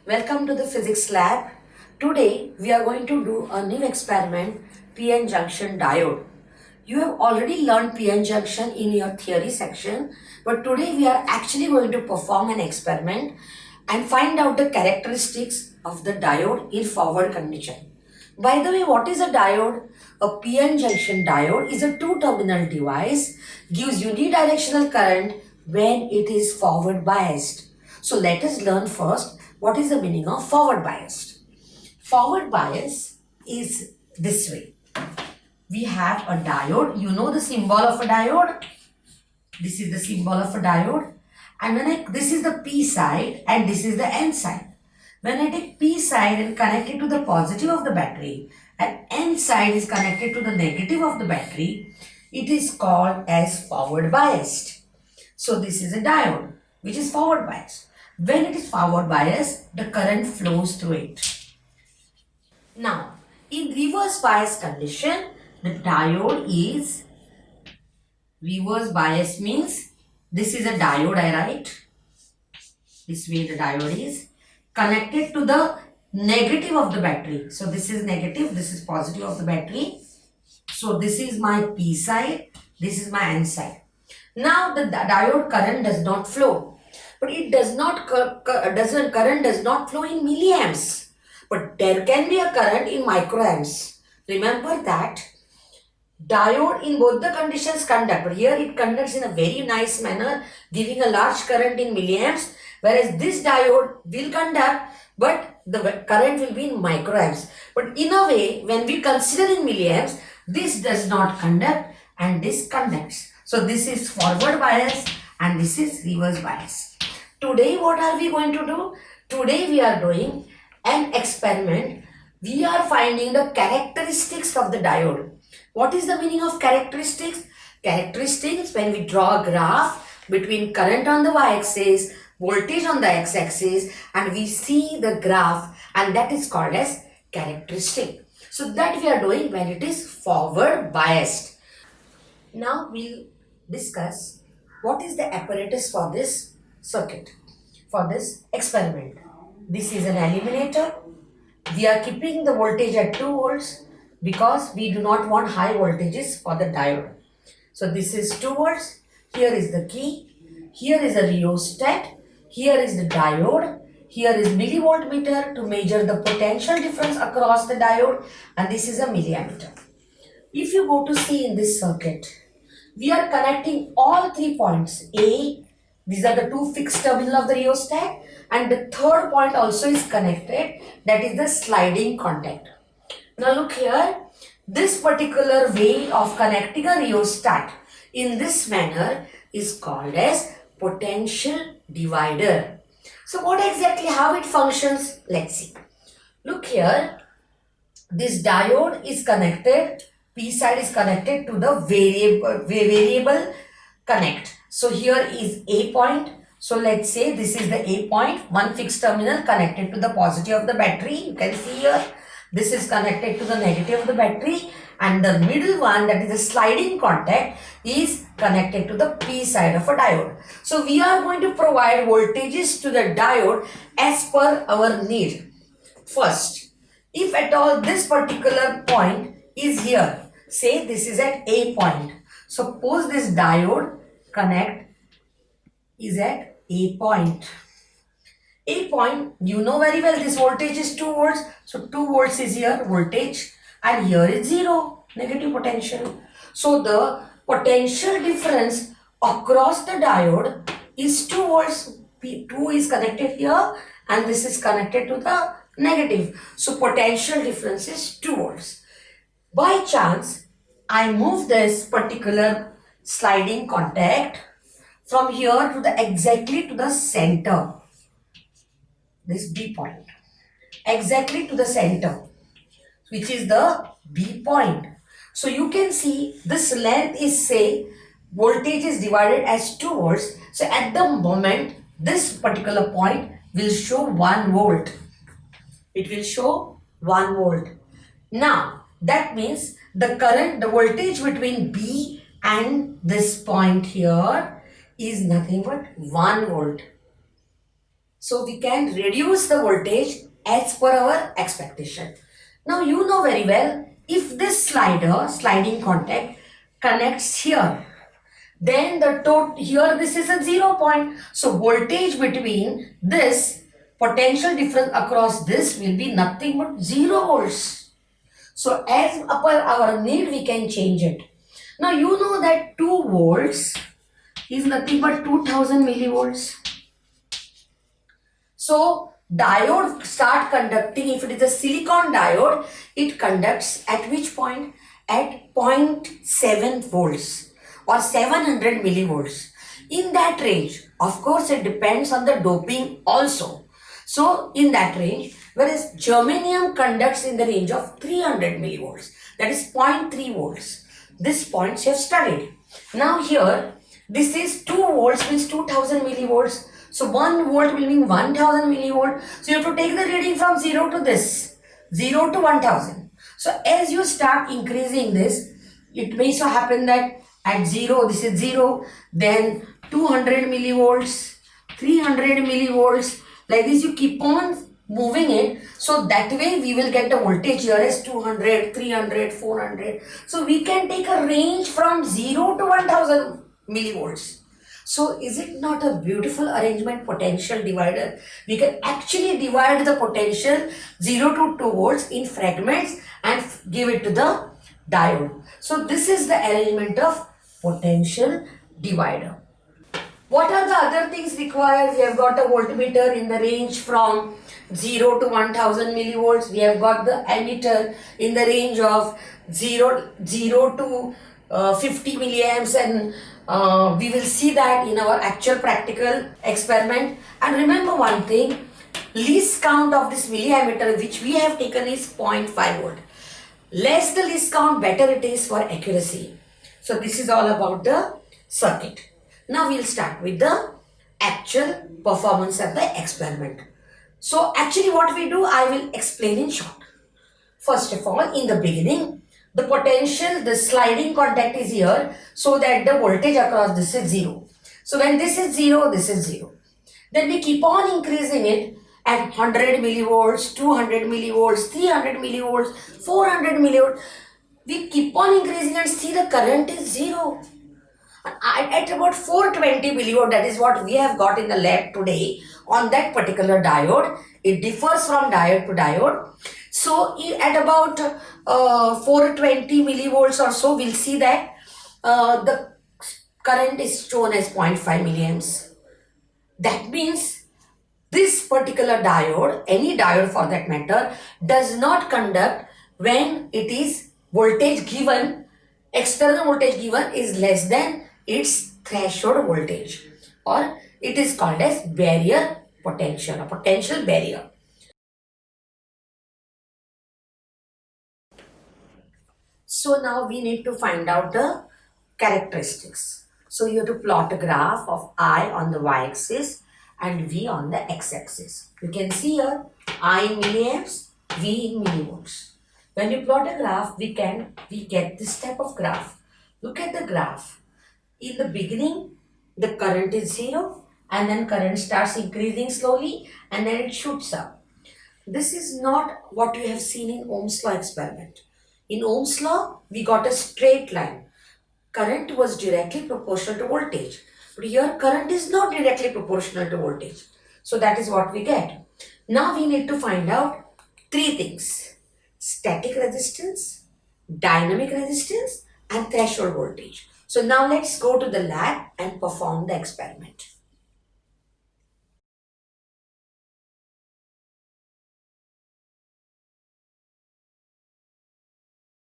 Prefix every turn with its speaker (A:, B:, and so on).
A: Welcome to the physics lab. Today we are going to do a new experiment, PN junction diode. You have already learned PN junction in your theory section, but today we are actually going to perform an experiment and find out the characteristics of the diode in forward condition. By the way, what is a diode? A PN junction diode is a two-terminal device, gives unidirectional current when it is forward biased. So let us learn first what is the meaning of forward biased. Forward bias is this way. We have a diode. You know the symbol of a diode? This is the symbol of a diode. And this is the P side and this is the N side. When I take P side and connect it to the positive of the battery and N side is connected to the negative of the battery, it is called as forward biased. So this is a diode which is forward biased. When it is forward biased, the current flows through it. Now, in reverse bias condition, the diode is, reverse bias means this is a diode, I write. This way the diode is connected to the negative of the battery. So this is negative, this is positive of the battery. So this is my P side, this is my N side. Now the diode current does not flow. But it does not, current does not flow in milliamps. But there can be a current in microamps. Remember that diode in both the conditions conduct. But here it conducts in a very nice manner, giving a large current in milliamps. Whereas this diode will conduct, but the current will be in microamps. But in a way, when we consider in milliamps, this does not conduct and this conducts. So this is forward bias and this is reverse bias. Today what are we going to do? Today we are doing an experiment. We are finding the characteristics of the diode. What is the meaning of characteristics? Characteristics, when we draw a graph between current on the y-axis, voltage on the x-axis, and we see the graph, and that is called as characteristic. So that we are doing when it is forward biased. Now we'll discuss what is the apparatus for this circuit, for this experiment. This is an eliminator. We are keeping the voltage at 2 volts because we do not want high voltages for the diode. So this is 2 volts. Here is the key. Here is a rheostat. Here is the diode. Here is millivoltmeter to measure the potential difference across the diode, and this is a milliammeter. If you go to see in this circuit, we are connecting all 3 points. These are the 2 fixed terminals of the rheostat, and the third point also is connected, that is the sliding contact. Now look here, this particular way of connecting a rheostat in this manner is called as potential divider. So what exactly, how it functions? Let's see. Look here, this diode is connected, P side is connected to the variable connect. So here is A point. So let's say this is the A point, one fixed terminal connected to the positive of the battery. You can see here, this is connected to the negative of the battery, and the middle one, that is the sliding contact, is connected to the P side of a diode. So we are going to provide voltages to the diode as per our need. First, if at all this particular point is here, say this is at A point. Suppose this diode connect is at A point. A point, you know very well this voltage is 2 volts. So 2 volts is here voltage, and here is 0, negative potential. So the potential difference across the diode is 2 volts. P2 is connected here and this is connected to the negative. So potential difference is 2 volts. By chance, I move this particular sliding contact from here to the exactly to the center, this B point, exactly to the center, which is the B point. So you can see this length is, say, voltage is divided as 2 volts. So at the moment, this particular point will show 1 volt. It will show 1 volt. Now that means the current, the voltage between B and this point here is nothing but 1 volt. So we can reduce the voltage as per our expectation. Now you know very well, if this sliding contact connects here, then the here this is a 0 point. So voltage between this, potential difference across this will be nothing but 0 volts. So as per our need, we can change it. Now you know that 2 volts is nothing but 2000 millivolts. So diode start conducting. If it is a silicon diode, it conducts at which point? At 0.7 volts or 700 millivolts. In that range, of course, it depends on the doping also. So in that range, whereas germanium conducts in the range of 300 millivolts, that is 0.3 volts. This points you have studied. Now here, this is 2 volts means 2000 millivolts. So 1 volt will mean 1000 millivolt. So you have to take the reading from 0 to this, 0 to 1000. So as you start increasing this, it may so happen that at 0, this is 0, then 200 millivolts, 300 millivolts, like this you keep on moving it. So that way we will get the voltage here as 200, 300, 400. So we can take a range from 0 to 1000 millivolts. So is it not a beautiful arrangement, potential divider? We can actually divide the potential 0 to 2 volts in fragments and give it to the diode. So this is the arrangement of potential divider. What are the other things required? We have got a voltmeter in the range from 0 to 1000 millivolts. We have got the ammeter in the range of 0 to 50 milliamps, and we will see that in our actual practical experiment. And remember one thing, least count of this milliammeter which we have taken is 0.5 volt. Less the least count, better it is for accuracy. So this is all about the circuit. Now we'll start with the actual performance of the experiment. So actually what we do, I will explain in short. First of all, in the beginning, the potential, the sliding contact is here, so that the voltage across this is 0. So when this is 0, this is 0. Then we keep on increasing it at 100 millivolts, 200 millivolts, 300 millivolts, 400 millivolts. We keep on increasing and see the current is 0. At about 420 millivolt, that is what we have got in the lab today on that particular diode. It differs from diode to diode. So at about 420 millivolts or so, we'll see that the current is shown as 0.5 milliamps. That means this particular diode, any diode for that matter, does not conduct when it is voltage given, external voltage given is less than its threshold voltage, or it is called as barrier potential, a potential barrier. So now we need to find out the characteristics. So you have to plot a graph of I on the y-axis and V on the x-axis. You can see here I in milliamps, V in millivolts. When you plot a graph, we get this type of graph. Look at the graph. In the beginning, the current is 0, and then current starts increasing slowly, and then it shoots up. This is not what you have seen in Ohm's law experiment. In Ohm's law, we got a straight line. Current was directly proportional to voltage. But here, current is not directly proportional to voltage. So that is what we get. Now we need to find out 3 things: static resistance, dynamic resistance, and threshold voltage. So now let's go to the lab and perform the experiment.